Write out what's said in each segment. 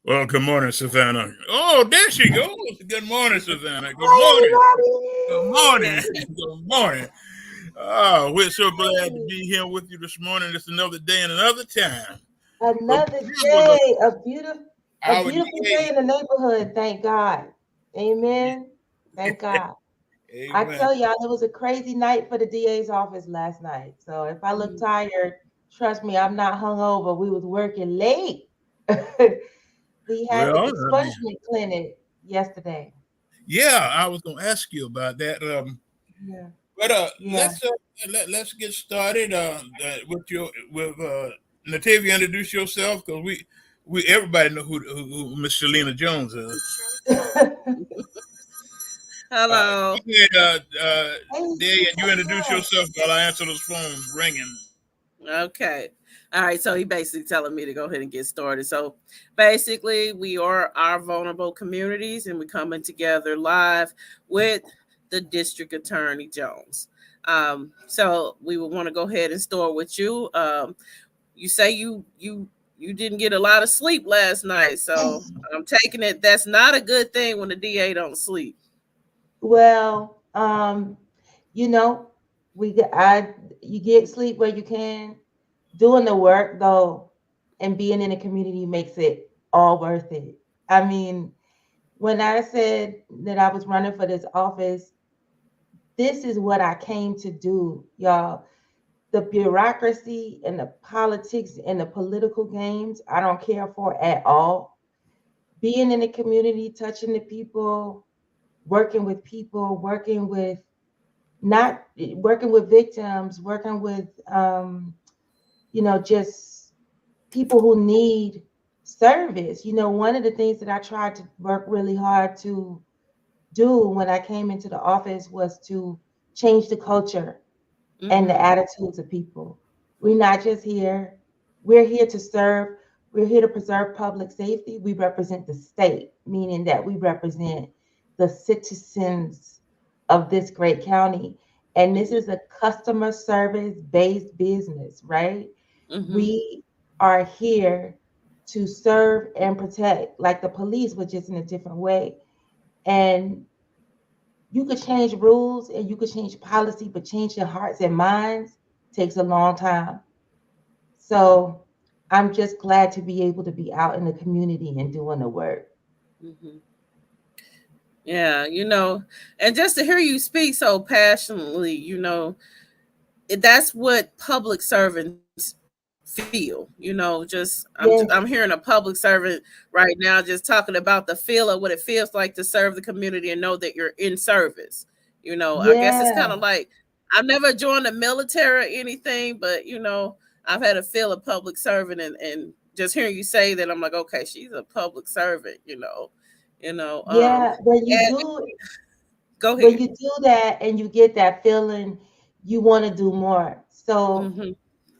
Well, good morning, Savannah. Oh, there she goes. Good morning, Savannah. Good morning. Good morning. Hi, Good morning. Oh, we're so glad to everybody. be here with you this morning. It's another day and another time. A Another privilege of day, a our beautiful day day. in the neighborhood. Thank God. Amen. Thank God. I Amen. tell y'all, it was a crazy night for the DA's office last night. So if I look tired, trust me, I'm not hungover. We was working late. We had the Well, I mean, expungement clinic yesterday. yeah, I was going to ask you about that. Yeah, But yeah. let's get started with Natavia. Introduce yourself because we everybody know who Miss Shalena Jones is. Hey, Go ahead, Day, and you introduce Shalena. yourself while I answer those phones ringing. Okay. All right. So he basically telling me to go ahead and get started. So basically, we are our vulnerable communities and we're coming together live with the District Attorney Jones. So we would want to go ahead and start with you. You say you didn't get a lot of sleep last night. So I'm taking it that's not a good thing when the DA don't sleep. Well, you know, we get I you get sleep where you can. Doing the work though, and being in the community makes it all worth it. I mean, when I said that I was running for this office, this is what I came to do, y'all. The bureaucracy and the politics and the political games, I don't care for at all. Being in the community, touching the people, working with not working with victims, working with just people who need service. One of the things that I tried to work really hard to do when I came into the office was to change the culture and the Mm-hmm. attitudes of people. We're not just here, we're here to serve, we're here to preserve public safety. We represent the state, meaning that we represent the citizens of this great county. And this is a customer service based business, right? Mm-hmm. We are here to serve and protect, like the police, but just in a different way. And you could change rules and you could change policy, but changing hearts and minds takes a long time. So I'm just glad to be able to be out in the community and doing the work. Mm-hmm. Yeah, and just to hear you speak so passionately, that's what public servants feel. I'm hearing a Yes, public servant right now just talking about the feel of what it feels like to serve the community and know that you're in service. I guess it's kind of yeah, like I've never joined the military or anything, but I've had a feel of public servant and just hearing you say that I'm like, okay, she's a public servant. You know, um, yeah. When you and do go when ahead. you do that and you get that feeling, you want to do more. So Hmm.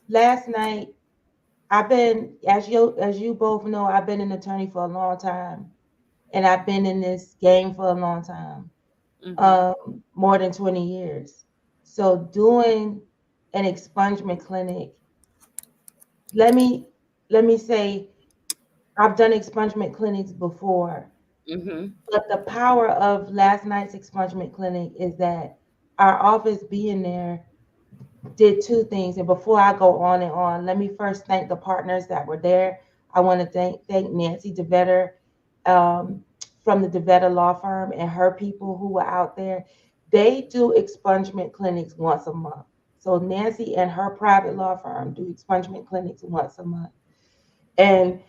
last night, I've been, as you both know, I've been an attorney for a long time, and I've been in this game for a long time, Hmm. more than 20 years. So doing an expungement clinic, let me let me say, I've done expungement clinics before, Hmm. but the power of last night's expungement clinic is that our office being there did two things. And before I go on and on, let me first thank the partners that were there. I want to thank Nancy DeVetter, um, from the DeVetter Law Firm, and her people who were out there. They do expungement clinics once a month. So Nancy and her private law firm do expungement clinics once a month. And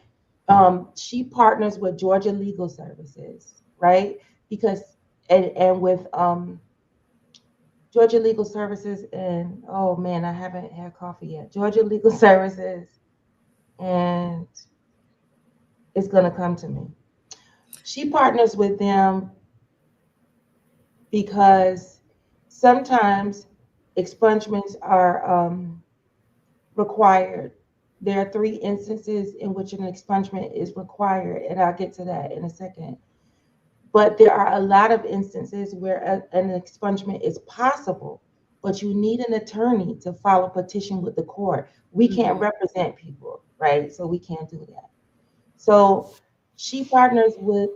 she partners with Georgia Legal Services, right? Because and with Georgia Legal Services, and oh man, I haven't had coffee yet. Georgia Legal Services, and it's gonna come to me. She partners with them because sometimes expungements are required. There are three instances in which an expungement is required, and I'll get to that in a second. But there are a lot of instances where an expungement is possible, but you need an attorney to file a petition with the court. We can't Hmm. represent people, right? So we can't do that. So She partners with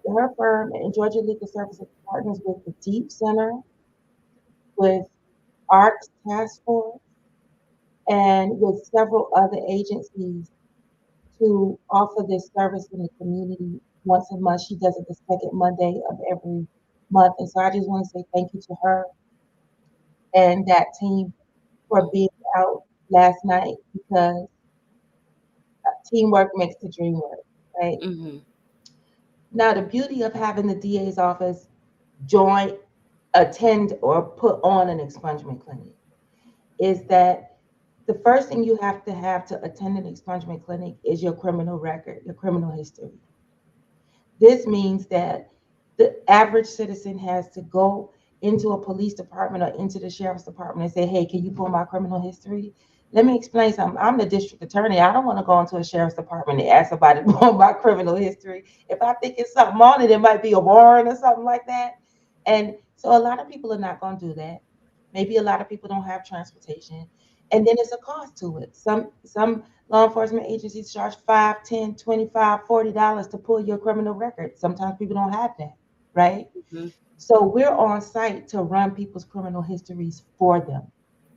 her firm and Georgia Legal Services partners with the Deep Center, with ARCS Task Force, and with several other agencies to offer this service in the community once a month. She does it the second Monday of every month. And so I just want to say thank you to her and that team for being out last night because teamwork makes the dream work, right? Mm-hmm. Now, the beauty of having the DA's office join, attend, or put on an expungement clinic is that the first thing you have to attend an expungement clinic is your criminal record, your criminal history. This means that the average citizen has to go into a police department or into the sheriff's department and say, hey, can you pull my criminal history? Let me explain something. I'm the district attorney. I don't want to go into a sheriff's department and ask somebody to pull my criminal history. If I think it's something on it, it might be a warrant or something like that. And so a lot of people are not going to do that. Maybe a lot of people don't have transportation. And then it's a cost to it. Some law enforcement agencies charge $5, $10, $25, $40 to pull your criminal record. Sometimes people don't have that, right? Mm-hmm. So we're on site to run people's criminal histories for them,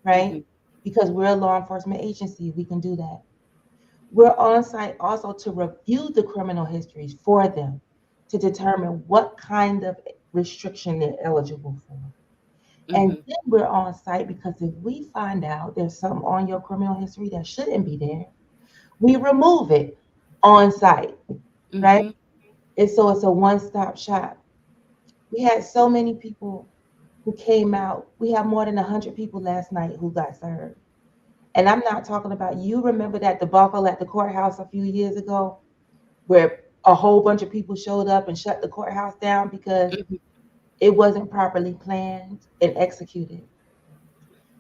right? Mm-hmm. Because we're a law enforcement agency, we can do that. We're on site also to review the criminal histories for them to determine what kind of restriction they're eligible for. And Mm-hmm. then we're on site because if we find out there's something on your criminal history that shouldn't be there, we remove it on site, right? Mm-hmm. And so it's a one-stop shop. We had so many people who came out. We had more than 100 people last night who got served. And I'm not talking about, you remember that debacle at the courthouse a few years ago where a whole bunch of people showed up and shut the courthouse down because Mm-hmm. it wasn't properly planned and executed.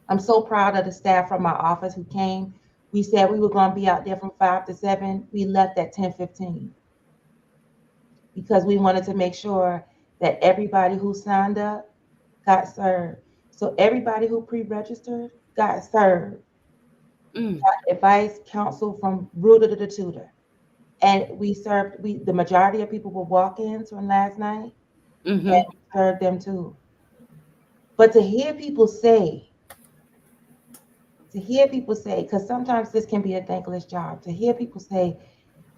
I'm so proud of the staff from my office who came. We said we were going to be out there from 5 to 7. We left at 10:15 because we wanted to make sure that everybody who signed up got served. So everybody who pre-registered got served. Mm-hmm. Advice, counsel from rooter to the tutor. And the majority of people were walk-ins from last night and Mm-hmm. we served them too. But to hear people say, because sometimes this can be a thankless job, to hear people say,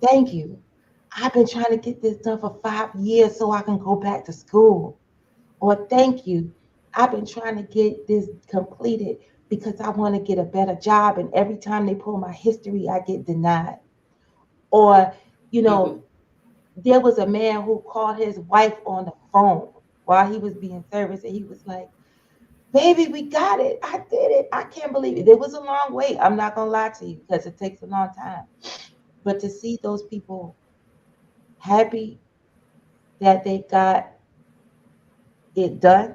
thank you. I've been trying to get this done for 5 years so I can go back to school. Or thank you. I've been trying to get this completed because I want to get a better job. And every time they pull my history, I get denied. Or, you Mm-hmm. know, there was a man who called his wife on the phone while he was being serviced, and he was like, baby, we got it. I did it. I can't believe it. It was a long wait. I'm not going to lie to you because it takes a long time. But to see those people happy that they got it done,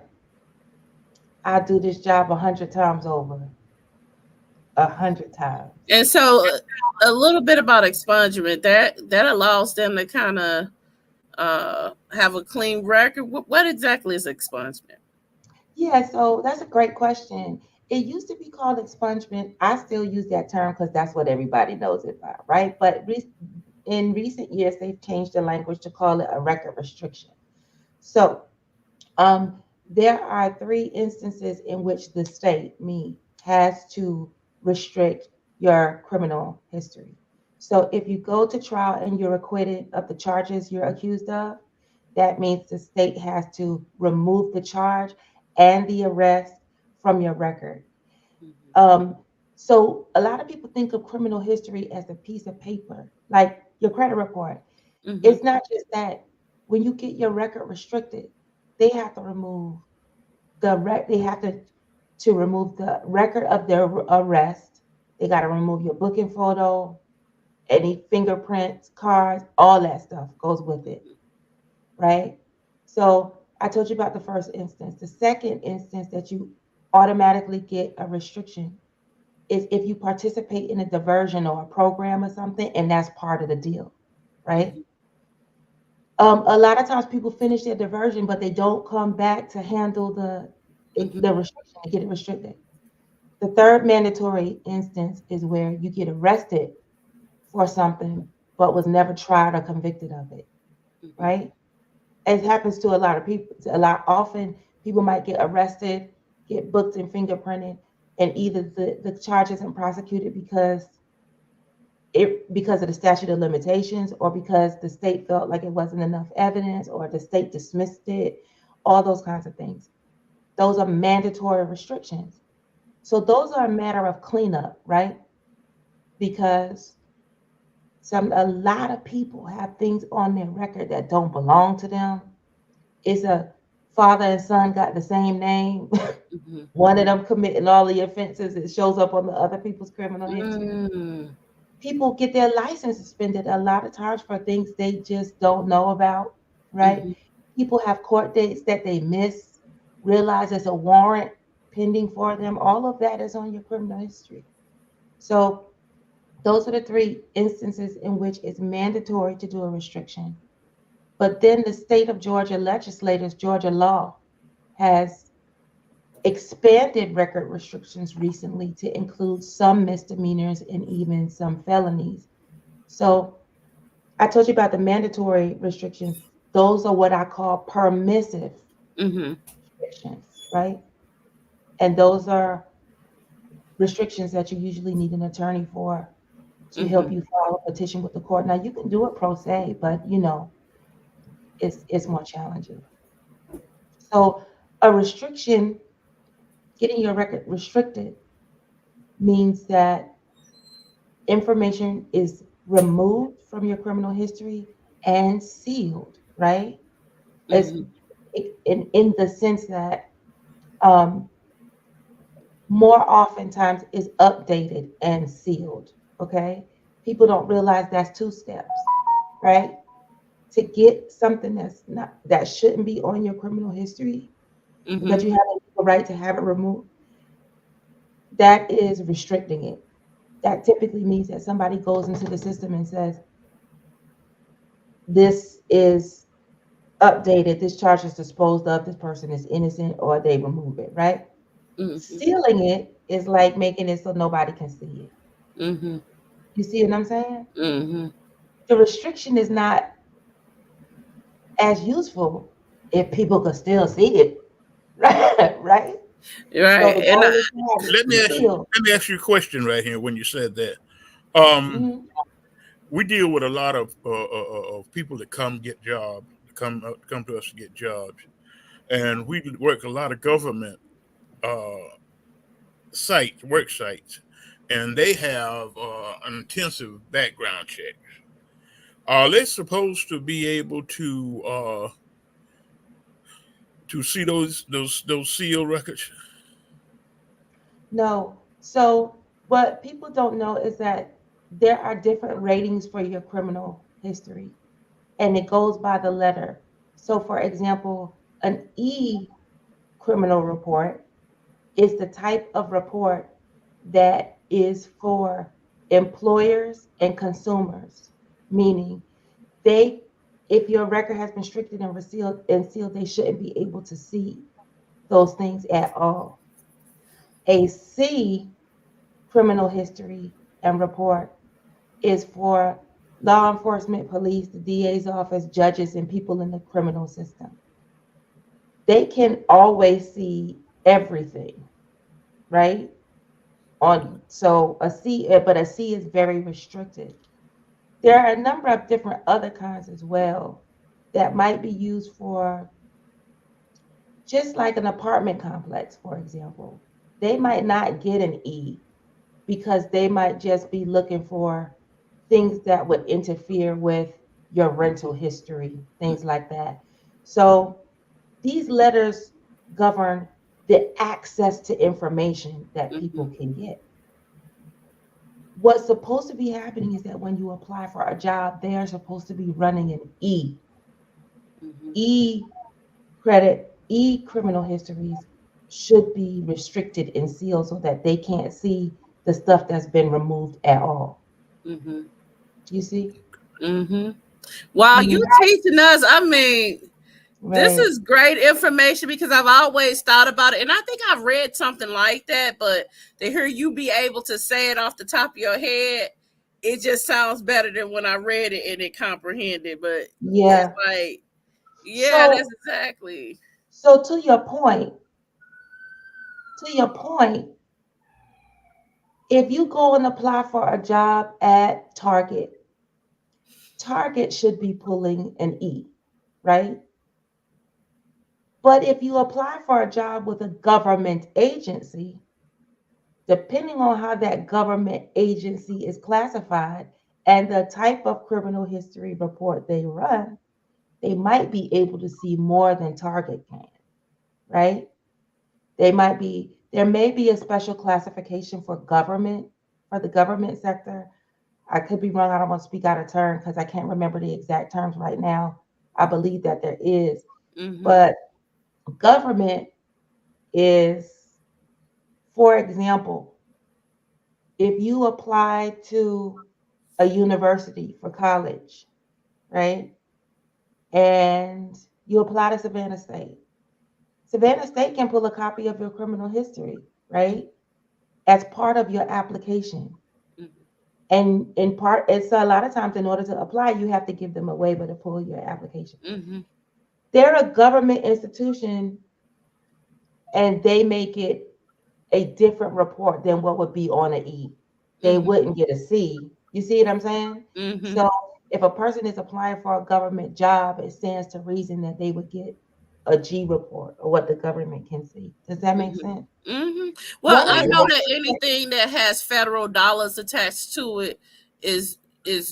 I do this job 100 times over, 100 times. And so, a little bit about expungement that allows them to kind of have a clean record. What exactly is expungement? Yeah, so that's a great question. It used to be called expungement. I still use that term because that's what everybody knows it by, right? But in recent years, they've changed the language to call it a record restriction. So there are three instances in which the state, me, has to restrict your criminal history. So if you go to trial and you're acquitted of the charges you're accused of, that means the state has to remove the charge and the arrest from your record. Um, so a lot of people think of criminal history as a piece of paper, like your credit report. Mm-hmm. It's not just that. When you get your record restricted, they have to remove they have to remove the record of their arrest. They got to remove your booking photo, any fingerprints, cards, all that stuff goes with it, right? So I told you about the first instance. The second instance that you automatically get a restriction is if you participate in a diversion or a program or something, and that's part of the deal, right? Mm-hmm. A lot of times people finish their diversion, but they don't come back to handle Mm-hmm. the restriction and get it restricted. The third mandatory instance is where you get arrested for something, but was never tried or convicted of it, right? It happens to a lot of people. A lot often, people might get arrested, get booked and fingerprinted, and either the charge isn't prosecuted because of the statute of limitations, or because the state felt like it wasn't enough evidence, or the state dismissed it, all those kinds of things. Those are mandatory restrictions. So those are a matter of cleanup, right? Because a lot of people have things on their record that don't belong to them. It's a father and son got the same name. One of them committing all the offenses, it shows up on the other people's criminal history. People get their license suspended a lot of times for things they just don't know about, right? People have court dates that they miss, realize there's a warrant pending for them. All of that is on your criminal history. So those are the three instances in which it's mandatory to do a restriction. But then the state of Georgia legislators, Georgia law, has expanded record restrictions recently to include some misdemeanors and even some felonies. So I told you about the mandatory restrictions. Those are what I call permissive restrictions, right? And those are restrictions that you usually need an attorney for to help you file a petition with the court. Now you can do it pro se, but it's more challenging. So a restriction, getting your record restricted, means that information is removed from your criminal history and sealed, right? In the sense that more oftentimes is updated and sealed, okay? People don't realize that's two steps, right? To get something that shouldn't be on your criminal history, but you have the right to have it removed, that is restricting it. That typically means that somebody goes into the system and says, this is updated, this charge is disposed of, this person is innocent, or they remove it, right? Sealing it is like making it so nobody can see it. You see what I'm saying? The restriction is not as useful if people could still see it, right? Right. So the goal is to have Let it sealed. me ask you a question right here. When you said that, we deal with a lot of people that come get jobs, come to us to get jobs, and we work a lot of government work sites, and they have an intensive background check. Are they supposed to be able to see those seal records? No. So what people don't know is that there are different ratings for your criminal history, and it goes by the letter. So for example, an E criminal report is the type of report that is for employers and consumers, meaning if your record has been restricted and sealed, they shouldn't be able to see those things at all. A C criminal history and report is for law enforcement, police, the DA's office, judges, and people in the criminal system. They can always see everything, right? So a C is very restricted. There are a number of different other kinds as well that might be used for, just like an apartment complex, for example. They might not get an E because they might just be looking for things that would interfere with your rental history, things like that. So these letters govern the access to information that people can get. What's supposed to be happening is that when you apply for a job, they are supposed to be running an E. E criminal histories should be restricted and sealed so that they can't see the stuff that's been removed at all. You see? While you teaching us, I mean, this is great information because I've always thought about it. And I think I've read something like that, but to hear you be able to say it off the top of your head, it just sounds better than when I read it and it comprehended. But it's Yeah. like, yeah, So that's exactly. so to your point, if you go and apply for a job at Target, Target should be pulling an E, right? But if you apply for a job with a government agency, depending on how that government agency is classified and the type of criminal history report they run, they might be able to see more than Target can, right? There may be a special classification for the government sector. I could be wrong. I don't want to speak out of turn because I can't remember the exact terms right now. I believe that there is, Mm-hmm. but government is, for example, if you apply to a university for college, right? And you apply to Savannah State. Savannah State can pull a copy of your criminal history, right? As part of your application. And in part, it's a lot of times in order to apply, you have to give them a waiver to pull your application. Mm-hmm. They're a government institution and they make it a different report than what would be on an E. They Mm-hmm. wouldn't get a C. You see what I'm saying? Mm-hmm. So if a person is applying for a government job, it stands to reason that they would get a G report or what the government can see. Does that make sense? Mm-hmm. Well, One of I the know Well, that things that anything that has federal dollars attached to it is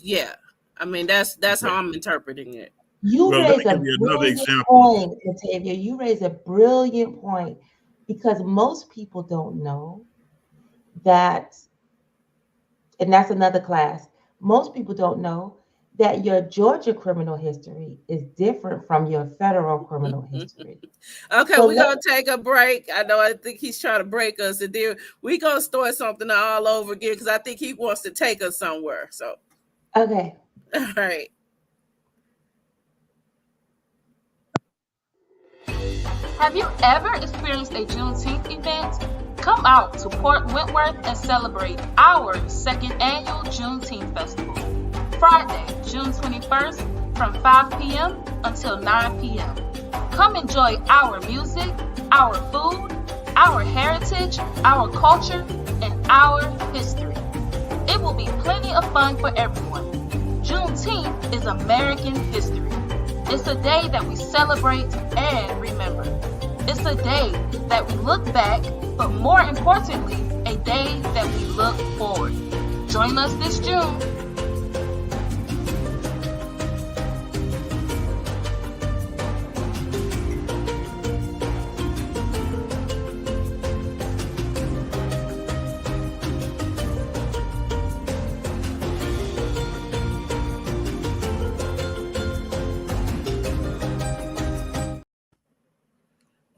yeah. I mean, that's how okay. I'm interpreting it. you Well, let raise me a give you another brilliant example. point, Latavia. You raise a brilliant point because most people don't know that, and that's another class. Most people don't know that your Georgia criminal history is different from your federal criminal history. Okay, So we're let gonna take a break. I think he's trying to break us, and then we're gonna start something all over again because I think he wants to take us somewhere. So, okay. all right. Have you ever experienced a Juneteenth event? Come out to Port Wentworth and celebrate our second annual Juneteenth Festival. Friday, June 21st from 5 p.m. until 9 p.m. Come enjoy our music, our food, our heritage, our culture, and our history. It will be plenty of fun for everyone. Juneteenth is American history. It's a day that we celebrate and remember. It's a day that we look back, but more importantly, a day that we look forward. Join us this June.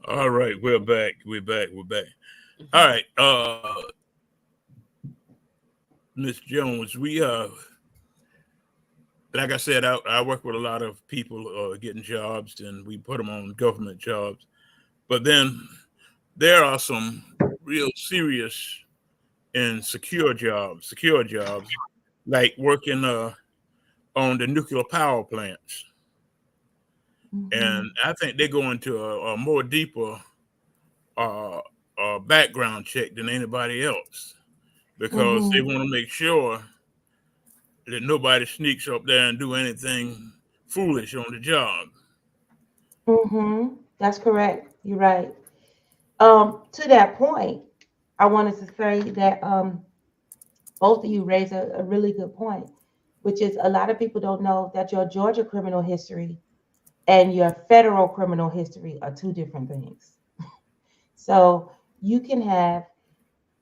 All right, we're back. We're back. All right, Miss Jones, we like I said, I work with a lot of people getting jobs, and we put them on government jobs. But then there are some real serious and secure jobs, like working on the nuclear power plants. And Mhm. I think they go into a more deeper uh, background check than anybody else because they Mhm. want to make sure that nobody sneaks up there and do anything foolish on the job. Mhm. That's correct. You're right. To that point, I wanted to say that both of you raised a really good point, which is a lot of people don't know that your Georgia criminal history and your federal criminal history are two different things. So you can have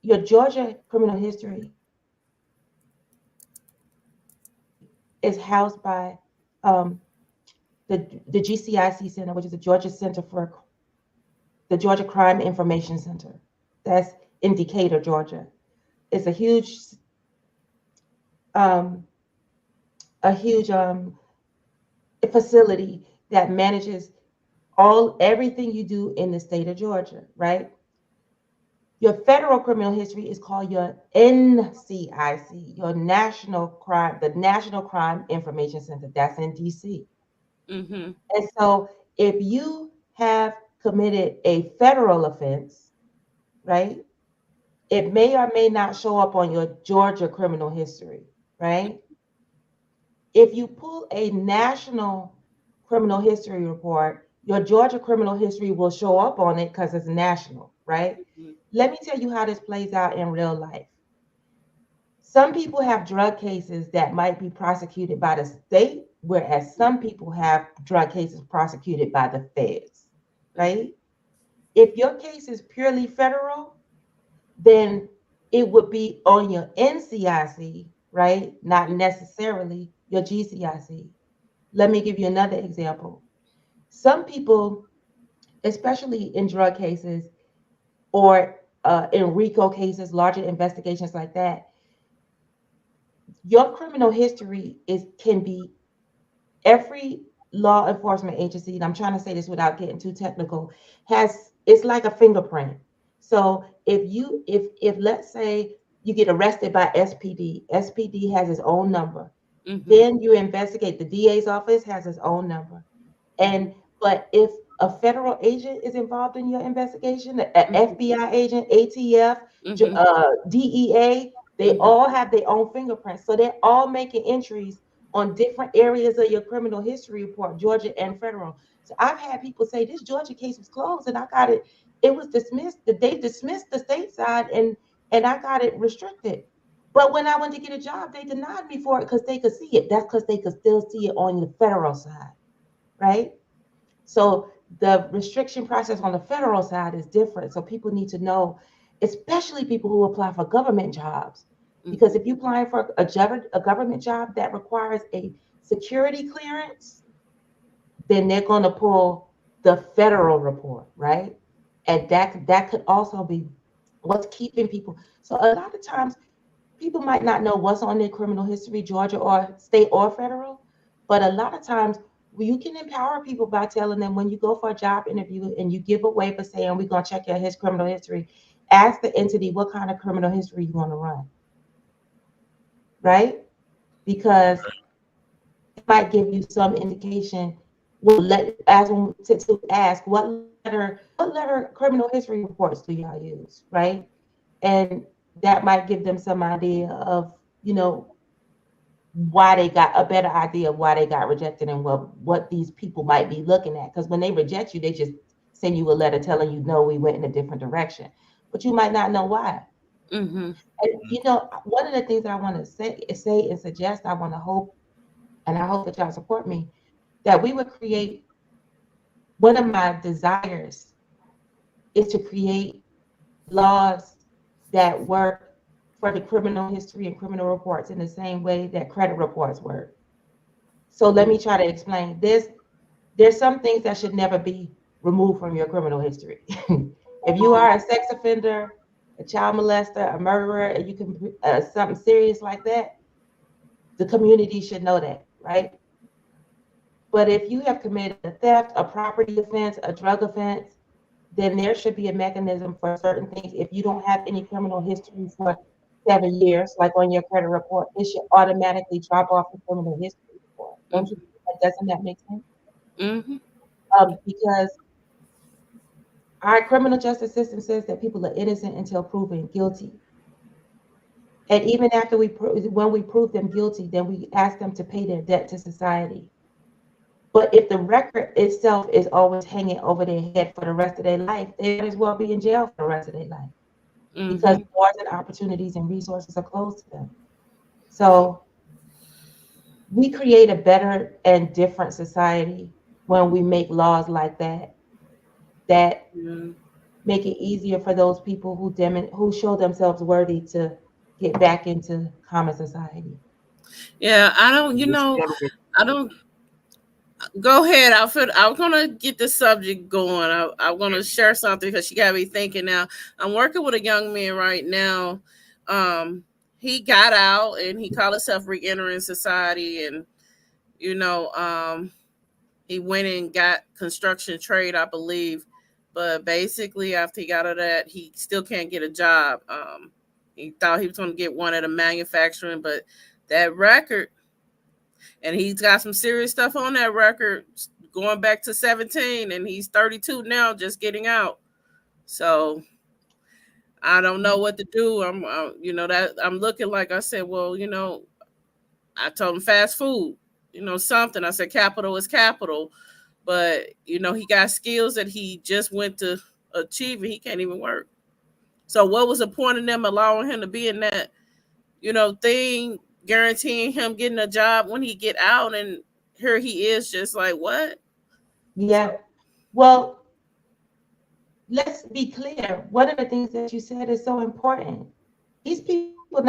your Georgia criminal history is housed by um, the GCIC Center, which is the Georgia Center for the Georgia Crime Information Center. That's in Decatur, Georgia. It's um, a huge facility that manages everything you do in the state of Georgia, right? Your federal criminal history is called your NCIC, your the National Crime Information Center. That's in DC. Mm-hmm. And so if you have committed a federal offense, right, it may or may not show up on your Georgia criminal history, right? If you pull a national criminal history report, your Georgia criminal history will show up on it because it's national, right? Mm-hmm. Let me tell you how this plays out in real life. Some people have drug cases that might be prosecuted by the state, whereas some people have drug cases prosecuted by the feds, right? If your case is purely federal, then it would be on your NCIC, right? Not necessarily your GCIC. Let me give you another example. Some people, especially in drug cases or in RICO cases, larger investigations like that, your criminal history can be every law enforcement agency, and I'm trying to say this without getting too technical, has it's like a fingerprint. So if let's say you get arrested by SPD, SPD has its own number. Mm-hmm. Then you investigate, the DA's office has its own number. And but if a federal agent is involved in your investigation, an FBI agent, ATF, Mm-hmm. DEA, they Mm-hmm. all have their own fingerprints. So they're all making entries on different areas of your criminal history report, Georgia and federal. So I've had people say this Georgia case was closed and I got it. It was dismissed. They dismissed the state side and I got it restricted. But when I went to get a job, they denied me for it because they could see it. That's because they could still see it on the federal side, right? So the restriction process on the federal side is different. So people need to know, especially people who apply for government jobs, because if you're applying for a government job that requires a security clearance, then they're going to pull the federal report, right? And that could also be what's keeping people. So a lot of times people might not know what's on their criminal history, Georgia or state or federal, but a lot of times you can empower people by telling them when you go for a job interview and you give a waiver saying we're going to check his criminal history, ask the entity what kind of criminal history you want to run, right? Because it might give you some indication. Well, to ask what letter criminal history reports do y'all use, right? And that might give them some idea of why they got a better idea of why they got rejected and what these people might be looking at. Because when they reject you, they just send you a letter telling you no, we went in a different direction, but you might not know why. Mm-hmm. And one of the things that I want to say and suggest, I want to hope, and I hope that y'all support me, that we would create. One of my desires is to create laws that work for the criminal history and criminal reports in the same way that credit reports work. So let me try to explain this. There's some things that should never be removed from your criminal history. If you are a sex offender, a child molester, a murderer, and you can something serious like that, the community should know that, right? But if you have committed a theft, a property offense, a drug offense, then there should be a mechanism for certain things. If you don't have any criminal history for 7 years, like on your credit report, it should automatically drop off the criminal history report. Don't you think doesn't that make sense? Mm-hmm. Because our criminal justice system says that people are innocent until proven guilty. And even after when we prove them guilty, then we ask them to pay their debt to society. But if the record itself is always hanging over their head for the rest of their life, they might as well be in jail for the rest of their life because doors and opportunities and resources are closed to them. So we create a better and different society when we make laws like that make it easier for those people who show themselves worthy to get back into common society. Yeah, I don't. Go ahead, Alfred. I'm gonna get the subject going. I'm gonna share something because she got me thinking. Now, I'm working with a young man right now. He got out and he called himself re-entering society, and you know, he went and got construction trade, I believe, But basically, after he got out of that, he still can't get a job. He thought he was going to get one at a manufacturing, but that record, and he's got some serious stuff on that record, going back to 17, and he's 32 now, just getting out. So I don't know what to do. I'm looking, like I said, well, I told him fast food, something. I said capital is capital, but he got skills that he just went to achieve, and he can't even work. So what was the point of them allowing him to be in that, thing, guaranteeing him getting a job when he get out, and here he is just like, what? Yeah. Well, let's be clear. One of the things that you said is so important. These people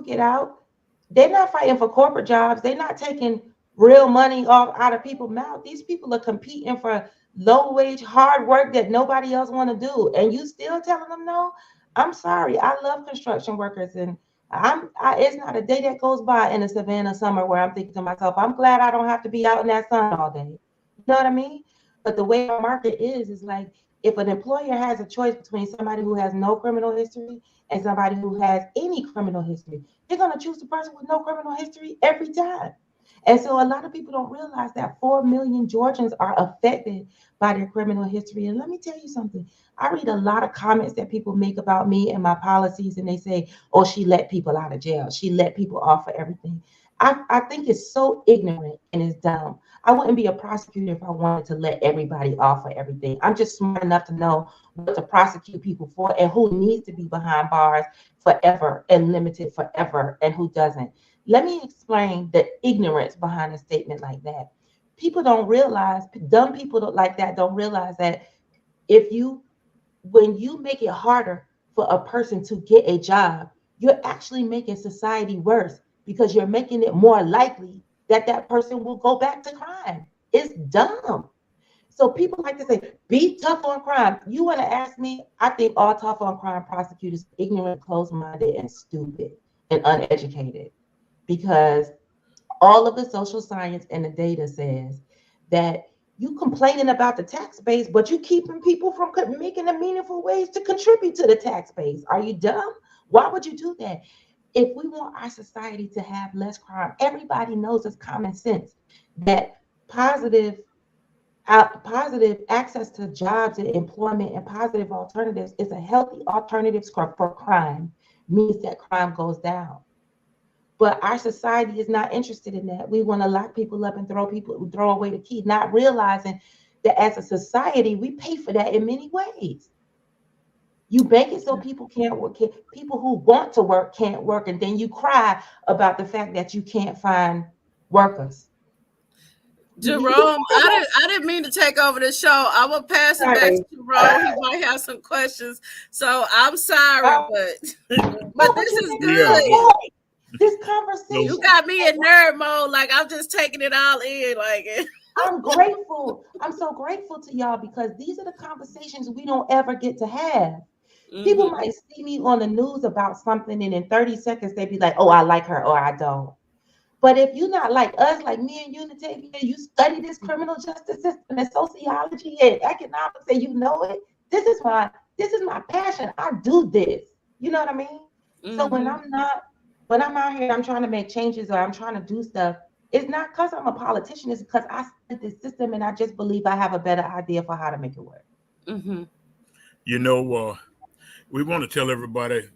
get out, they're not fighting for corporate jobs. They're not taking real money out of people's mouth. These people are competing for low wage, hard work that nobody else want to do. And you still telling them no? I'm sorry. I love construction workers, and it's not a day that goes by in the Savannah summer where I'm thinking to myself, I'm glad I don't have to be out in that sun all day. You know what I mean? But the way our market is like, if an employer has a choice between somebody who has no criminal history and somebody who has any criminal history, they're going to choose the person with no criminal history every time. And so a lot of people don't realize that 4 million Georgians are affected by their criminal history. And let me tell you something. I read a lot of comments that people make about me and my policies, and they say, oh, she let people out of jail. She let people off for everything. I think it's so ignorant and it's dumb. I wouldn't be a prosecutor if I wanted to let everybody off for everything. I'm just smart enough to know what to prosecute people for and who needs to be behind bars forever and limited forever and who doesn't. Let me explain the ignorance behind a statement like that. People don't realize, dumb people like that don't realize that when you make it harder for a person to get a job, you're actually making society worse because you're making it more likely that that person will go back to crime. It's dumb. So people like to say, be tough on crime. You want to ask me? I think all tough on crime prosecutors are ignorant, closed-minded, and stupid and uneducated, because all of the social science and the data says that you complaining about the tax base, but you keeping people from making the meaningful ways to contribute to the tax base. Are you dumb? Why would you do that? If we want our society to have less crime, everybody knows it's common sense that positive access to jobs and employment and positive alternatives is a healthy alternative for crime, means that crime goes down. But our society is not interested in that. We want to lock people up and throw away the key, not realizing that as a society, we pay for that in many ways. You bank it so people can't work. People who want to work can't work, and then you cry about the fact that you can't find workers. Jerome, I didn't mean to take over the show. I will pass it back to Jerome. He might have some questions, so I'm sorry, but this is good. This conversation, you got me in nerd mode. Like, I'm just taking it all in. Like, I'm grateful. I'm so grateful to y'all, because these are the conversations we don't ever get to have. Mm-hmm. People might see me on the news about something, and in 30 seconds they be like, oh, I like her, or I don't. But if you're not like us, like me and Unitavia, you study this criminal justice system and sociology and economics, and you know it. This is my passion. I do this. You know what I mean? Mm-hmm. So when I'm out here, I'm trying to make changes, or I'm trying to do stuff, it's not because I'm a politician. It's because I studied this system, and I just believe I have a better idea for how to make it work. Mm-hmm. We want to tell everybody,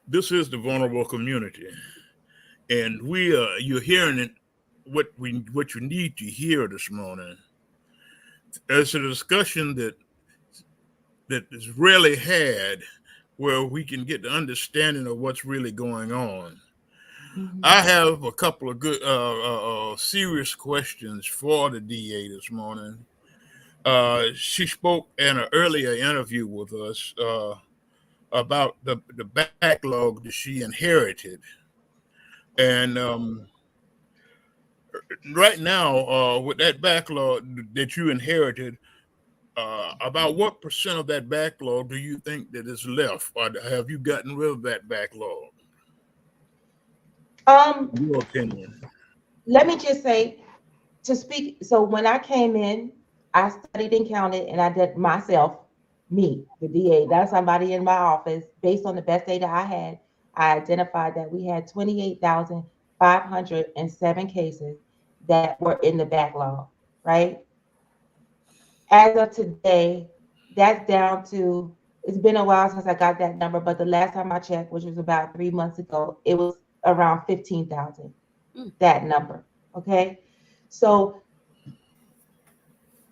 this is the vulnerable community. And you're hearing it, what you need to hear this morning. It's a discussion that is rarely had, where we can get the understanding of what's really going on. Mm-hmm. I have a couple of good, serious questions for the DA this morning. She spoke in an earlier interview with us about the backlog that she inherited. And right now, with that backlog that you inherited, about what percent of that backlog do you think that is left, or have you gotten rid of that backlog? Your opinion. Let me just say, to speak. So when I came in, I studied and counted, and I did myself, me, the DA, not somebody in my office, based on the best data I had. I identified that we had 28,507 cases that were in the backlog, right? As of today, that's down to, it's been a while since I got that number, but the last time I checked, which was about 3 months ago, it was around 15,000, that number, okay? So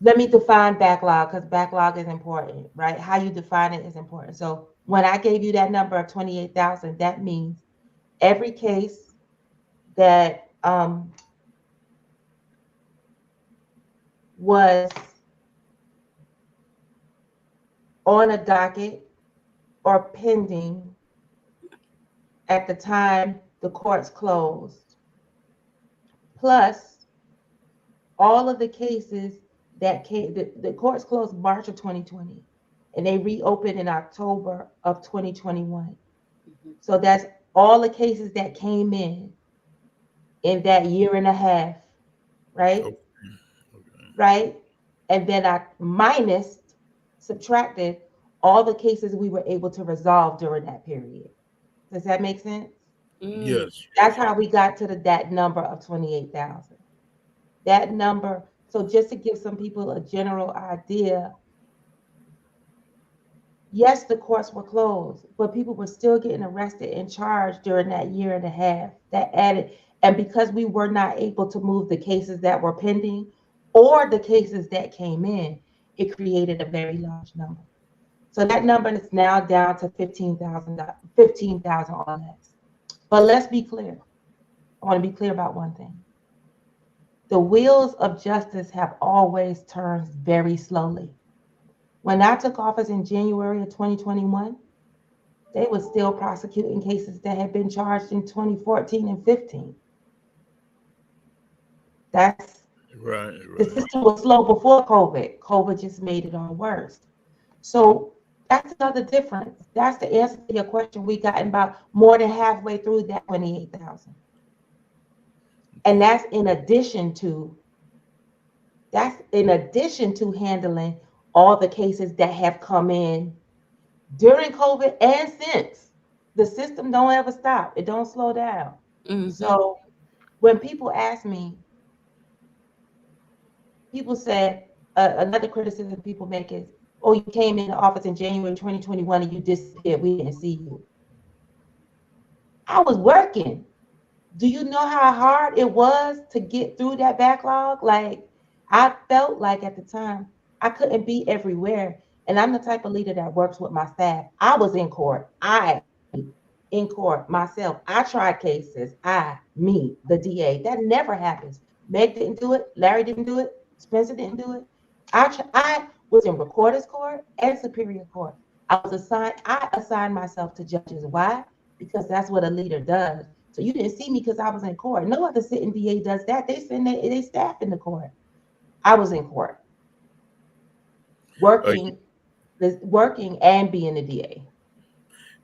let me define backlog, because backlog is important, right? How you define it is important. So when I gave you that number of 28,000, that means every case that was on a docket or pending at the time the courts closed, plus all of the cases that came, the courts closed March of 2020, and they reopened in October of 2021. So that's all the cases that came in that year and a half, right? Okay. Right? And then I subtracted all the cases we were able to resolve during that period. Does that make sense? Yes. That's how we got to that number of 28,000. That number, so just to give some people a general idea, yes, the courts were closed, but people were still getting arrested and charged during that year and a half. That added, and because we were not able to move the cases that were pending or the cases that came in, it created a very large number. So that number is now down to 15,000 or less. But let's be clear. I want to be clear about one thing. The wheels of justice have always turned very slowly. When I took office in January of 2021, they were still prosecuting cases that had been charged in 2014 and 15. That's Right. The system was slow before COVID. COVID just made it all worse. So that's another difference. That's the answer to your question. We gotten about more than halfway through that 28,000. And that's in addition to handling all the cases that have come in during COVID and since. The system don't ever stop. It don't slow down. So when people ask me, people said, another criticism people make is, oh, you came into office in January 2021 and you disappeared. We didn't see you. I was working. Do you know how hard it was to get through that backlog? Like, I felt like at the time I couldn't be everywhere. And I'm the type of leader that works with my staff. I was in court. In court myself. I tried cases. Me, the DA. That never happens. Meg didn't do it. Larry didn't do it. Spencer didn't do it. I was in recorder's court and superior court. I assigned myself to judges. Why? Because that's what a leader does. So you didn't see me because I was in court. No other sitting DA does that. They send their staff in the court. I was in court, working and being the DA.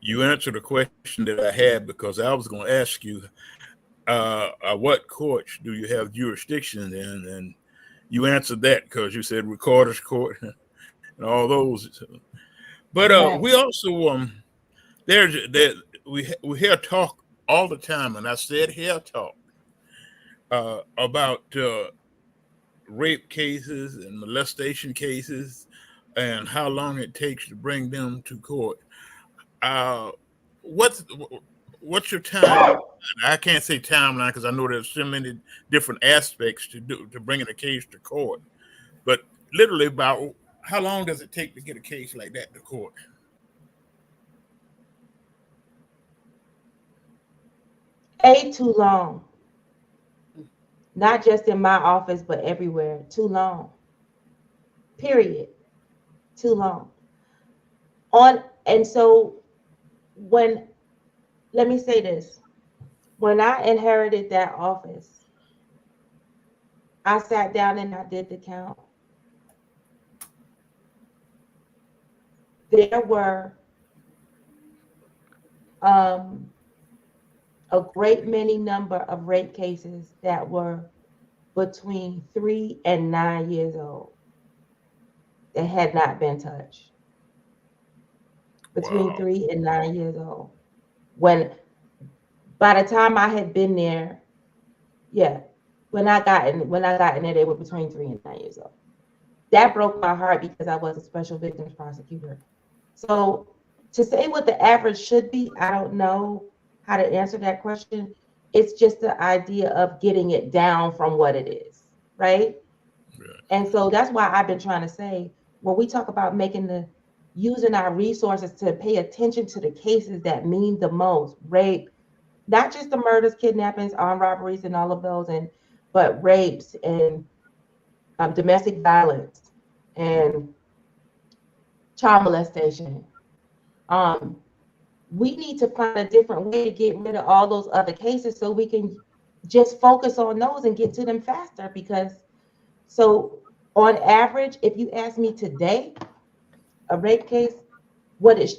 You answered a question that I had because I was going to ask you, what courts do you have jurisdiction in? And you answered that because you said recorder's court and all those. But Right. we also we hear talk all the time, and I said hear talk about rape cases and molestation cases and how long it takes to bring them to court. What's your time? I can't say timeline because I know there's so many different aspects to bringing a case to court. But literally, about how long does it take to get a case like that to court? Too long. Not just in my office, but everywhere. Too long. Period. Too long. And so let me say this. When I inherited that office, I sat down and I did the count. There were a great many number of rape cases that were between 3 and 9 years old. that had not been touched between Wow. 3 and 9 years old. When by the time I had been there, yeah, when I got in there, they were between 3 and 9 years old. That broke my heart because I was a special victims prosecutor. So to say what the average should be, I don't know how to answer that question. It's just the idea of getting it down from what it is, right? Right. And so that's why I've been trying to say, when we talk about using our resources to pay attention to the cases that mean the most, rape, not just the murders, kidnappings, armed robberies, and all of those, but rapes and domestic violence and child molestation. Um, we need to find a different way to get rid of all those other cases so we can just focus on those and get to them faster. Because so on average, if you ask me today, a rape case,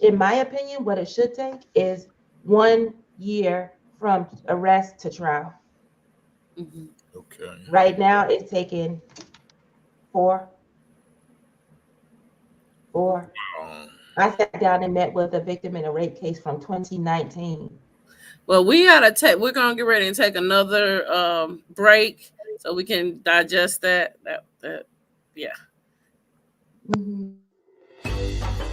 in my opinion, what it should take is 1 year from arrest to trial. Mm-hmm. Okay. Right now, it's taking four. Um, I sat down and met with a victim in a rape case from 2019. Well, we're gonna get ready and take another break so we can digest that. Yeah. Mm-hmm.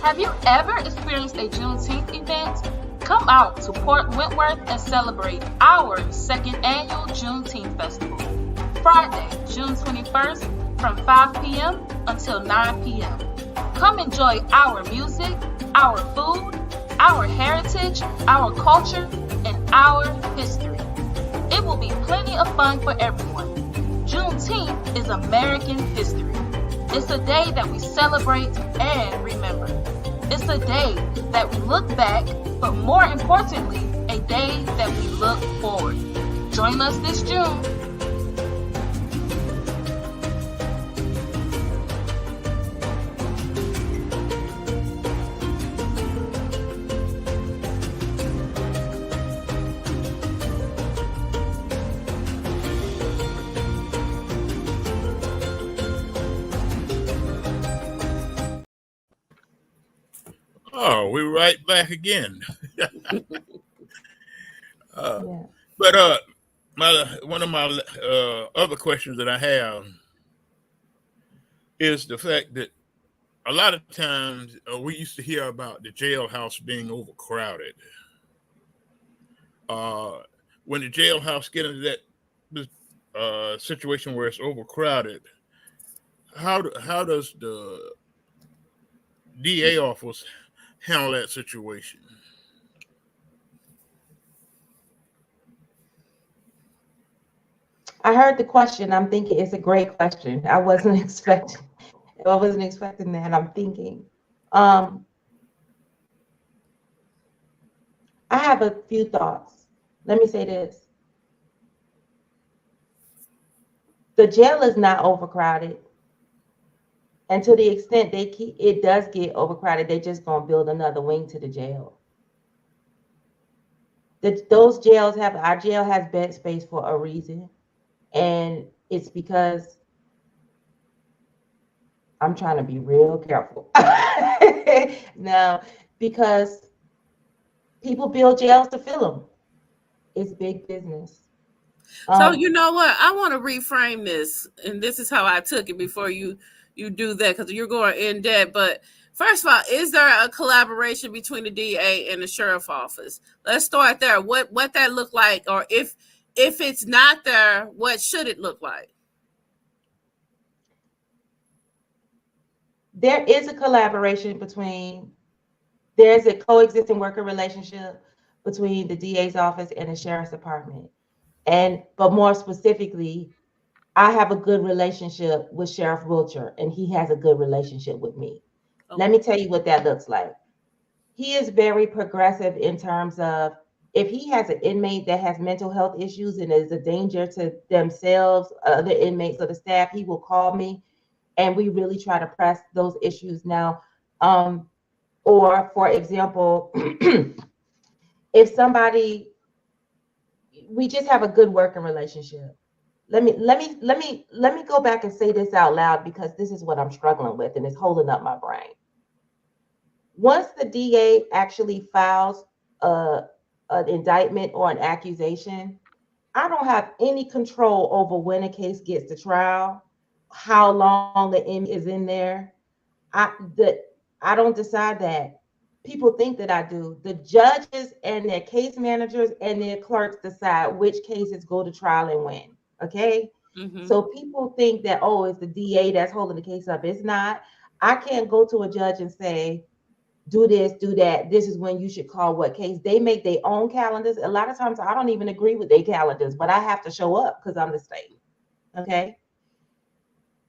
Have you ever experienced a Juneteenth event? Come out to Port Wentworth and celebrate our second annual Juneteenth Festival. Friday, June 21st from 5 p.m. until 9 p.m. Come enjoy our music, our food, our heritage, our culture, and our history. It will be plenty of fun for everyone. Juneteenth is American history. It's a day that we celebrate and remember. It's a day that we look back, but more importantly, a day that we look forward. Join us this June. oh, we're right back again. Yeah. But one of my other questions that I have is the fact that a lot of times we used to hear about the jailhouse being overcrowded. Uh, when the jailhouse get into that situation where it's overcrowded, how does the DA office handle that situation? I heard the question. I'm thinking it's a great question. I wasn't expecting that. I'm thinking. I have a few thoughts. Let me say this. The jail is not overcrowded. And to the extent it does get overcrowded, they just gonna build another wing to the jail. Our jail has bed space for a reason. And it's because I'm trying to be real careful. Now, because people build jails to fill them. It's big business. So you know what? I want to reframe this, and this is how I took it before you do that, because you're going in depth. But first of all, is there a collaboration between the DA and the sheriff office? Let's start there. What that look like, or if it's not there, what should it look like? There is a collaboration there's a coexisting worker relationship between the DA's office and the sheriff's department. But more specifically, I have a good relationship with Sheriff Wilcher, and he has a good relationship with me. Okay. Let me tell you what that looks like. He is very progressive in terms of, if he has an inmate that has mental health issues and is a danger to themselves, other inmates, or the staff, he will call me, and we really try to press those issues now. Or, for example, if somebody, we just have a good working relationship. let me go back and say this out loud because this is what I'm struggling with and it's holding up my brain. Once the DA actually files a, an indictment or an accusation, I don't have any control over when a case gets to trial, how long the inmate is in there. The I don't decide that. People think that I do. The judges and their case managers and their clerks decide which cases go to trial and when. Okay. Mm-hmm. So people think that, oh, it's the DA that's holding the case up. It's not. I can't go to a judge and say, do this, do that. This is when you should call what case. They make their own calendars. A lot of times I don't even agree with their calendars, but I have to show up because I'm the state. Okay.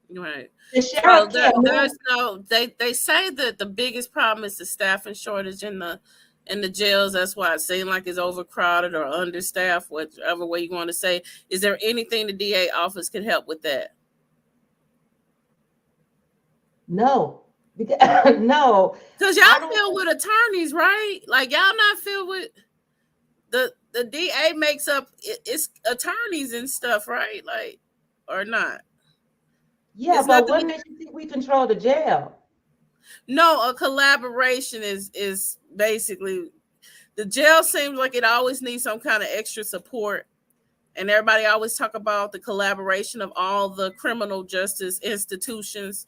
Right. The So sheriff can't move. there's no they say that the biggest problem is the staffing shortage in the jails. That's why it seems like it's overcrowded or understaffed, whichever way you want to say. Is there anything the DA office can help with that? No. Because, no. Because I y'all don't. filled with attorneys, right? Like y'all not filled with the DA makes up it's attorneys and stuff, right? Like or not? Yeah, It's but nothing. what makes you think we control the jail? No, a collaboration is basically the jail seems like it always needs some kind of extra support. And everybody always talk about the collaboration of all the criminal justice institutions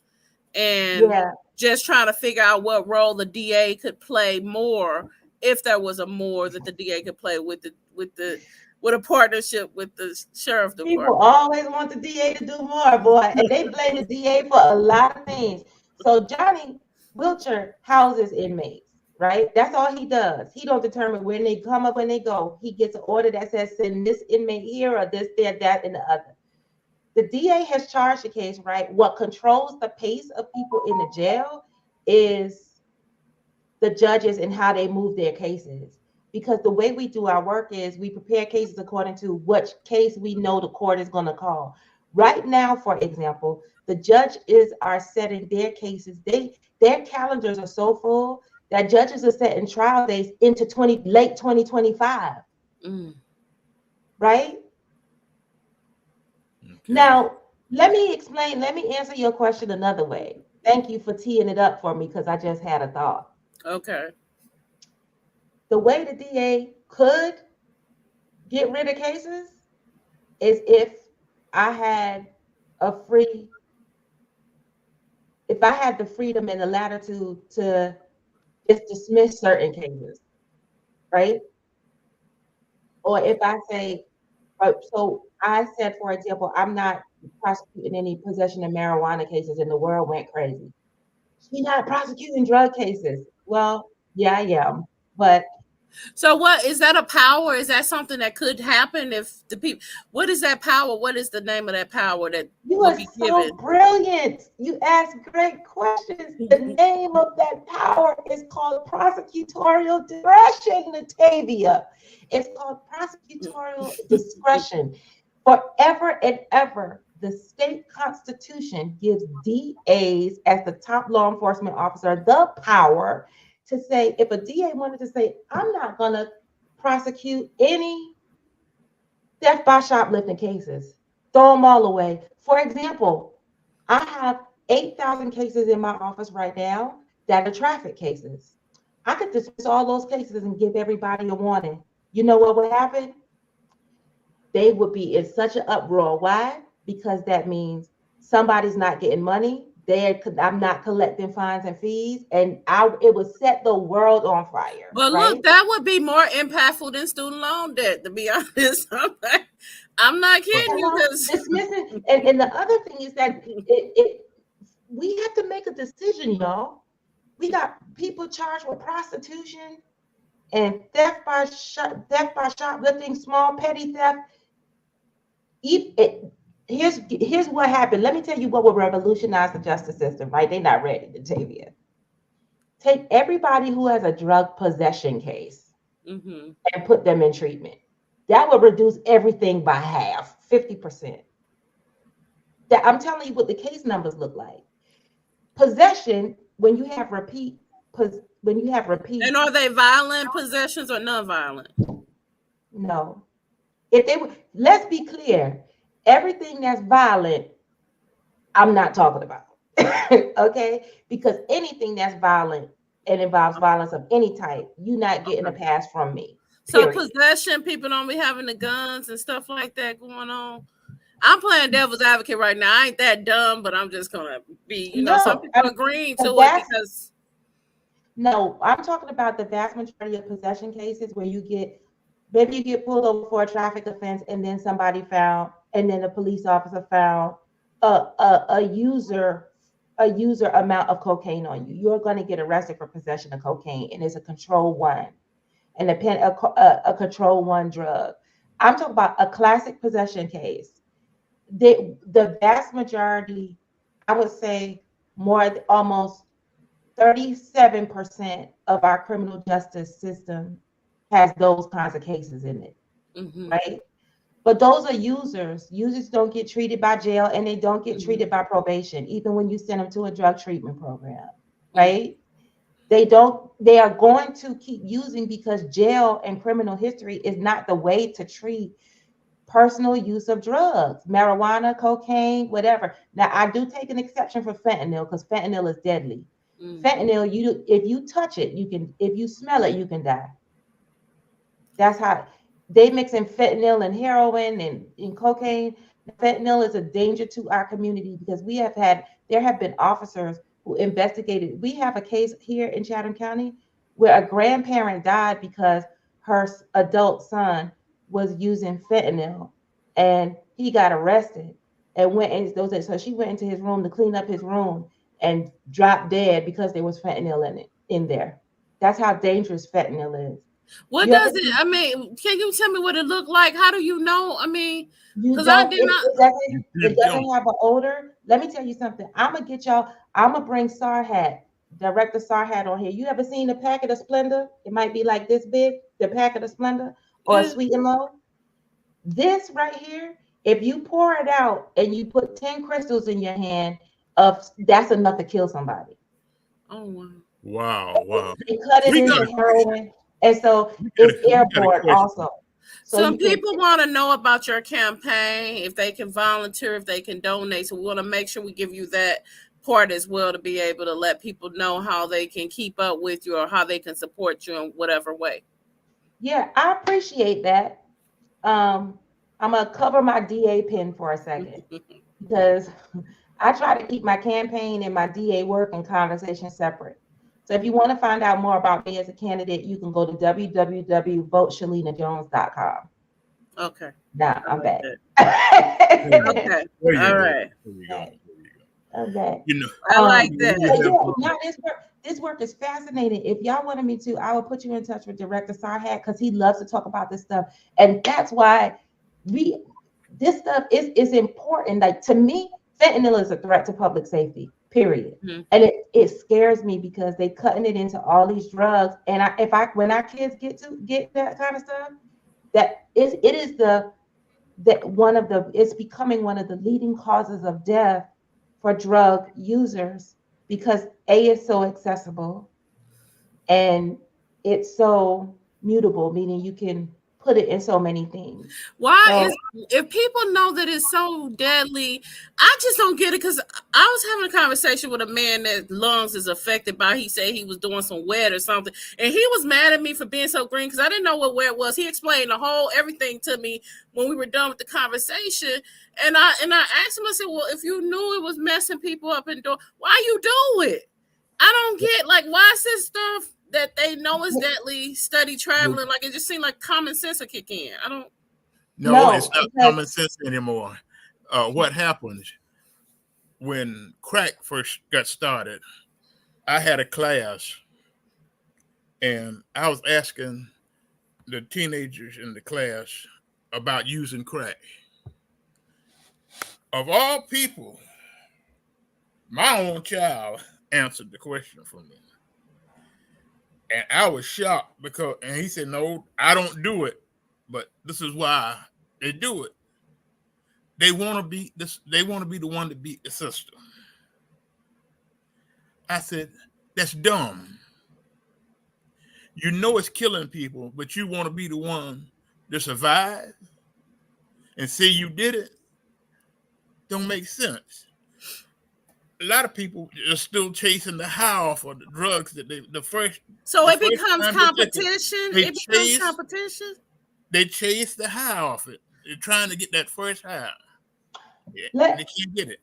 and Yeah. just trying to figure out what role the DA could play more if there was a more that the DA could play with a partnership with the sheriff People department. always want the DA to do more, boy, and they blame the DA for a lot of things. So Johnny Wilcher houses inmates, right? That's all he does. He don't determine when they come up, when they go. He gets an order that says send this inmate here or this, there, that, and the other. The DA has charged the case, right? What controls the pace of people in the jail is the judges and how they move their cases. Because the way we do our work is we prepare cases according to which case we know the court is going to call. Right now, for example, the judges are setting their cases. Their calendars are so full that judges are setting trial dates into late 2025. Mm. Right? Okay. Now, let me answer your question another way. Thank you for teeing it up for me because I just had a thought. Okay. The way the DA could get rid of cases is I had a free, if I had the freedom and the latitude to just dismiss certain cases, right? Or if I say, so I said, for example, I'm not prosecuting any possession of marijuana cases and the world went crazy. She's not prosecuting drug cases. Well, yeah, I am. But So what is that a power? Is that something that could happen if the people what is that power? What is the name of that power that you will are be so given? brilliant. You ask great questions. The name of that power is called prosecutorial discretion, Natavia. It's called prosecutorial discretion. Forever and ever, the state constitution gives DAs as the top law enforcement officer the power to say, if a DA wanted to say, I'm not going to prosecute any theft by shoplifting cases, throw them all away. For example, I have 8,000 cases in my office right now that are traffic cases. I could dismiss all those cases and give everybody a warning. You know what would happen? They would be in such an uproar. Why? Because that means somebody's not getting money. I'm not collecting fines and fees, and it would set the world on fire, But right? look, that would be more impactful than student loan debt, to be honest. I'm not kidding you Hello, because dismissing, and the other thing is that we have to make a decision, y'all. We got people charged with prostitution and theft by shoplifting, small petty theft. Here's what happened. Let me tell you what will revolutionize the justice system, right? They're not ready to tell you. Take everybody who has a drug possession case mm-hmm. and put them in treatment. That would reduce everything by half, 50%. That I'm telling you what the case numbers look like. Possession, when you have repeat, And are they violent possessions or non-violent? no. If they were, let's be clear. everything that's violent, I'm not talking about. Okay? Because anything that's violent and involves violence of any type, you're not getting a pass from me. So Period. possession, people don't be having the guns and stuff like that going on. I'm playing devil's advocate right now. I ain't that dumb, but I'm just gonna be, some No, people agreeing to it that's because no, I'm talking about the vast majority of possession cases where maybe you get pulled over for a traffic offense and then and then a police officer found a user amount of cocaine on you. You're going to get arrested for possession of cocaine, and it's a control one, and a control one drug. I'm talking about a classic possession case. The vast majority, I would say, almost 37% of our criminal justice system has those kinds of cases in it, right? But those are users. Users don't get treated by jail, and they don't get treated by probation, even when you send them to a drug treatment program, right? They are going to keep using because jail and criminal history is not the way to treat personal use of drugs, marijuana, cocaine, whatever. Now, I do take an exception for fentanyl because fentanyl is deadly. Fentanyl, if you touch it, if you smell it, you can die. That's how they mix in fentanyl and heroin and cocaine. Fentanyl is a danger to our community because there have been officers who investigated. We have a case here in Chatham County where a grandparent died because her adult son was using fentanyl, and he got arrested and so she went into his room to clean up his room and dropped dead because there was fentanyl in there. That's how dangerous fentanyl is. What does it? I mean, can you tell me what it looked like? How do you know? I mean, because I did not. It doesn't have an odor. Let me tell you something. I'm gonna bring Sarhat, Director Sarhat on here. You ever seen a packet of Splenda? It might be like this big, the packet of Splenda or a Sweet and Low. This right here, if you pour it out and you put 10 crystals in your hand, that's enough to kill somebody. Oh wow! Wow! They cut it into heroin, and so it's airborne also. Some people want to know about your campaign, if they can volunteer, if they can donate. So we want to make sure we give you that part as well to be able to let people know how they can keep up with you or how they can support you in whatever way. Yeah, I appreciate that. I'm gonna cover my DA pin for a second because I try to keep my campaign and my DA work and conversation separate. So if you want to find out more about me as a candidate, you can go to www.voteshalenajones.com. Okay. Now I'm back. Okay. All right. I'm back. I like that. Now this work is fascinating. If y'all wanted me to, I will put you in touch with Director Sarhat because he loves to talk about this stuff. And that's why this stuff is important. Like, to me, fentanyl is a threat to public safety, period. And it scares me because they cutting it into all these drugs. And when our kids get that kind of stuff, it's becoming one of the leading causes of death for drug users because it's so accessible and it's so mutable, meaning you can put it in so many things. If people know that it's so deadly, I just don't get it, because I was having a conversation with a man that lungs is affected by, he said he was doing some wet or something, and he was mad at me for being so green because I didn't know what wet was. He explained everything to me when we were done with the conversation, and I asked him, I said, well, if you knew it was messing people up and why you do it? I don't get, like, why is this stuff that they know is deadly, study traveling? Like, it just seemed like common sense would kick in. I don't. No, it's not common sense anymore. What happened when crack first got started? I had a class, and I was asking the teenagers in the class about using crack. Of all people, my own child answered the question for me. And I was shocked and he said, no, I don't do it, but this is why they do it. They want to be the one to beat the system. I said, that's dumb. You know it's killing people, but you want to be the one to survive and say you did it. don't make sense. A lot of people are still chasing the high for the drugs that So the it first becomes time they took it, competition. they It becomes chase competition. they chase the high off it. They're trying to get that first high. Yeah, and they Let can't get it.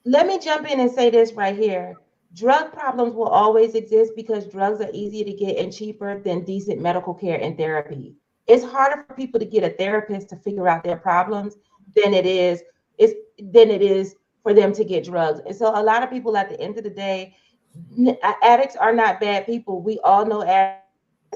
let me jump in and say this right here. Drug problems will always exist because drugs are easier to get and cheaper than decent medical care and therapy. It's harder for people to get a therapist to figure out their problems than it is for them to get drugs. And so a lot of people at the end of the day, addicts are not bad people. We all know addicts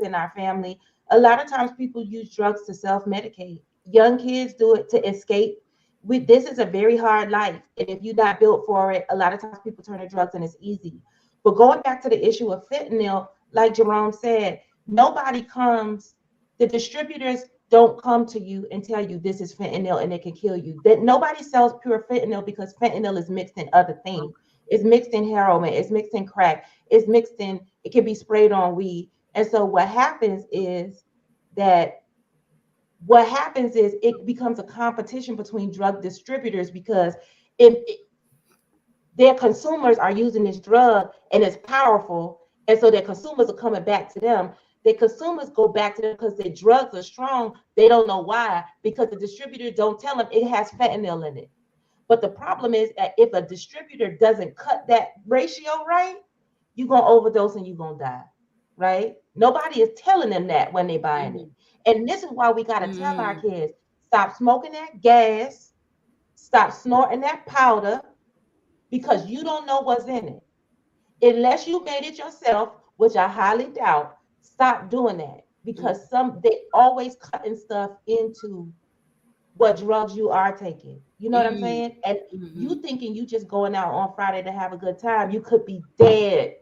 in our family. A lot of times people use drugs to self-medicate. Young kids do it to escape. This is a very hard life, and if you're not built for it, a lot of times people turn to drugs and it's easy. But going back to the issue of fentanyl, like Jerome said, nobody comes, the distributors don't come to you and tell you this is fentanyl and it can kill you. That nobody sells pure fentanyl because fentanyl is mixed in other things. It's mixed in heroin, it's mixed in crack, it's mixed in, it can be sprayed on weed. And so that what happens is it becomes a competition between drug distributors because if their consumers are using this drug and it's powerful, and so their consumers are coming back to them. Their consumers go back to them because their drugs are strong. They don't know why, because the distributor don't tell them it has fentanyl in it. But the problem is that if a distributor doesn't cut that ratio right, you're gonna overdose and you're gonna die, right? Nobody is telling them that when they're buying it. And this is why we gotta tell our kids, stop smoking that gas, stop snorting that powder, because you don't know what's in it. Unless you made it yourself, which I highly doubt, stop doing that. Because they always cutting stuff into what drugs you are taking. You know what I'm saying? And you thinking you just going out on Friday to have a good time, you could be dead.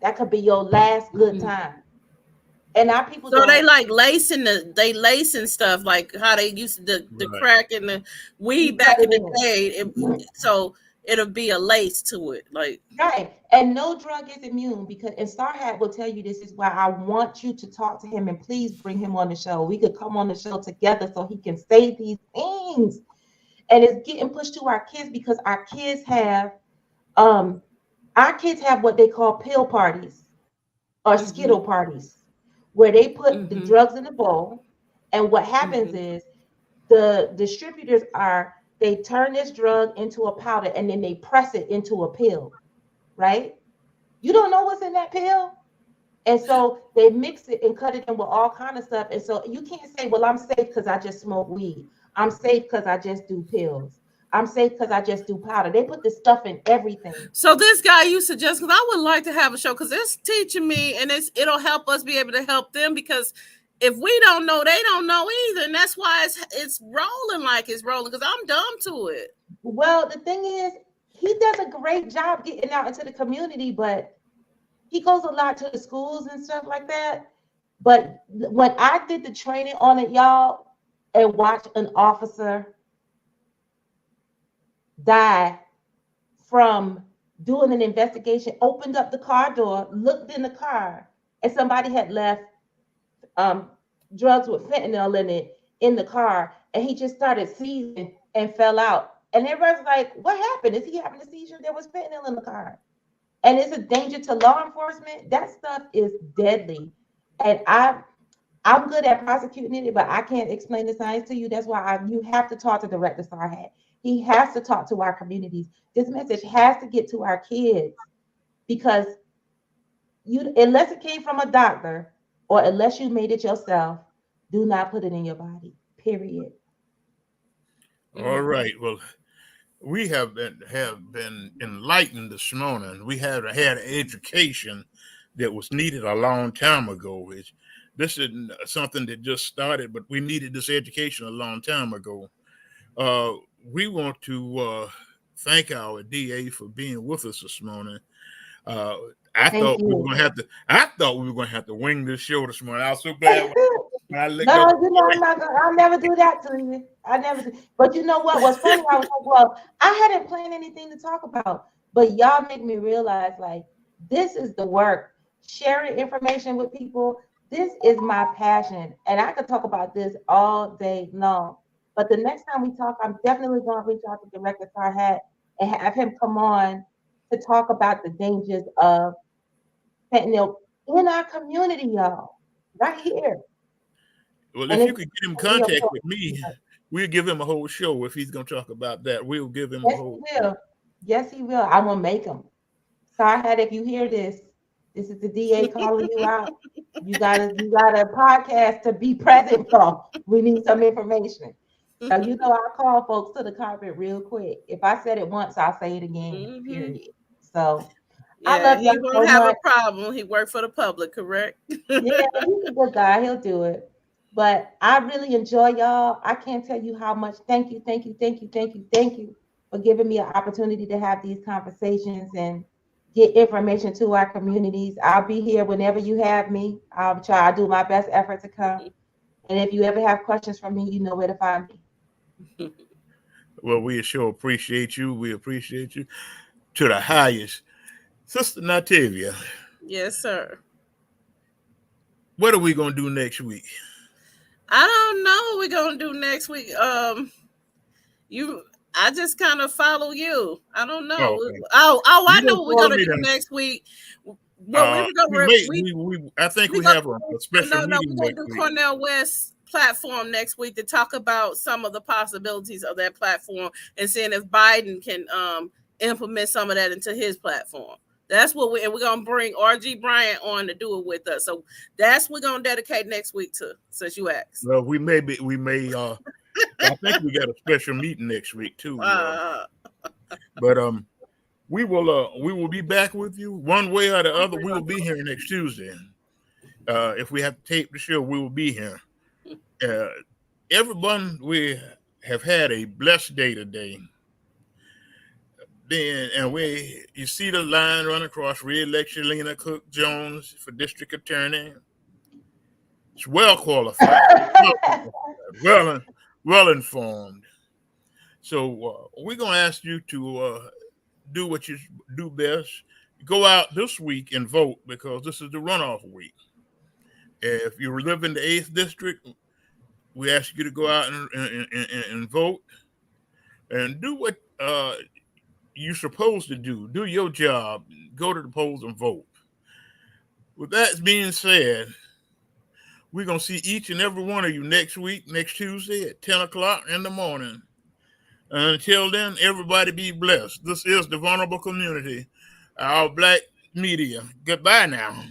That could be your last good time. And our people So they don't. like lacing stuff like how they used the Right. crack and the weed back in the day. So it'll be a lace to it, like Right. And no drug is immune, because, and Starhat will tell you, this is why I want you to talk to him and please bring him on the show. We could come on the show together so he can say these things. And it's getting pushed to our kids because our kids have what they call pill parties or Skittle parties, where they put the drugs in a bowl. And what happens is the distributors they turn this drug into a powder and then they press it into a pill, right? You don't know what's in that pill. And so they mix it and cut it in with all kind of stuff. And so you can't say, well, I'm safe because I just smoke weed. I'm safe because I just do pills. I'm safe because I just do powder. They put this stuff in everything. So this guy you suggest, because I would like to have a show, because it's teaching me and it'll help us be able to help them, because if we don't know, they don't know either. And that's why it's rolling like it's rolling, because I'm dumb to it. Well, the thing is, he does a great job getting out into the community, but he goes a lot to the schools and stuff like that. But when I did the training on it, y'all, and watch an officer die from doing an investigation, opened up the car door, looked in the car, and somebody had left drugs with fentanyl in it in the car, and he just started seizing and fell out. And everybody's like, what happened? Is he having a seizure? There was fentanyl in the car. And it's a danger to law enforcement. That stuff is deadly. And I'm good at prosecuting it, but I can't explain the science to you. That's why you have to talk to Director Starhat. He has to talk to our communities. This message has to get to our kids, because unless it came from a doctor or unless you made it yourself, do not put it in your body. Period. All right. Well, we have been enlightened this morning. We have had an education that was needed a long time ago. This isn't something that just started, but we needed this education a long time ago. We want to thank our DA for being with us this morning. I thought we were going to have to wing this show this morning. I was so glad when I looked up. I'll never do that to you. I never do. But you know what? What's funny? I was like, well, I hadn't planned anything to talk about, but y'all make me realize, like, this is the work. Sharing information with people. This is my passion, and I could talk about this all day long. But the next time we talk, I'm definitely going to reach out to Director Sarhat and have him come on to talk about the dangers of fentanyl in our community, y'all, right here. Well, And if you it's could get him in real contact with important. me, we'll give him a whole show. If he's going to talk about that, we'll give him a Yes, whole he will. Yes, he will. I'm gonna make him. Sarhat, if you hear this, this is the DA calling you out. You got a podcast to be present for. We need some information. So you know I'll call folks to the carpet real quick. If I said it once, I'll say it again. Period. So I Yeah, love he y'all won't so have a much. problem. He worked for the public, correct? Yeah, he's a good guy. He'll do it. But I really enjoy y'all. I can't tell you how much. Thank you, thank you, thank you, thank you, thank you for giving me an opportunity to have these conversations and get information to our communities. I'll be here whenever you have me. I'll do my best effort to come. And if you ever have questions from me, you know where to find me. Well, we sure appreciate you. We appreciate you to the highest. Sister Natavia, Yes, sir. what are we going to do next week? I don't know what we're gonna do next week. I just kind of follow you. I don't know. Oh, okay. I You know don't what we're follow gonna me do then. next week. Well, we were gonna I think we we gonna have a special we're meeting gonna next do week. Cornell West platform next week to talk about some of the possibilities of that platform and seeing if Biden can implement some of that into his platform. That's what we're gonna bring RG Bryant on to do it with us. So that's what we're gonna dedicate next week to, since you asked. Well, we may I think we got a special meeting next week too. But we will be back with you one way or the other. We will be here next Tuesday. If we have to tape the show, we will be here. Everyone, we have had a blessed day today. You see the line run across re-elect Shalena Cook Jones for district attorney. It's well qualified, well informed. So we're gonna ask you to do what you do best. Go out this week and vote, because this is the runoff week. If you live in the 8th district, we ask you to go out and vote and do what you're supposed to do. Do your job. Go to the polls and vote. With that being said, we're going to see each and every one of you next week, next Tuesday at 10 o'clock in the morning. And until then, everybody be blessed. This is the Vulnerable Community, our Black media. Goodbye now.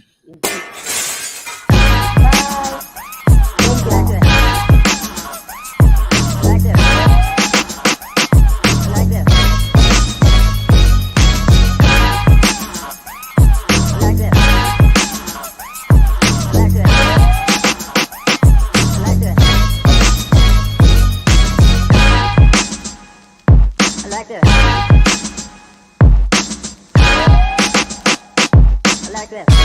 Like this.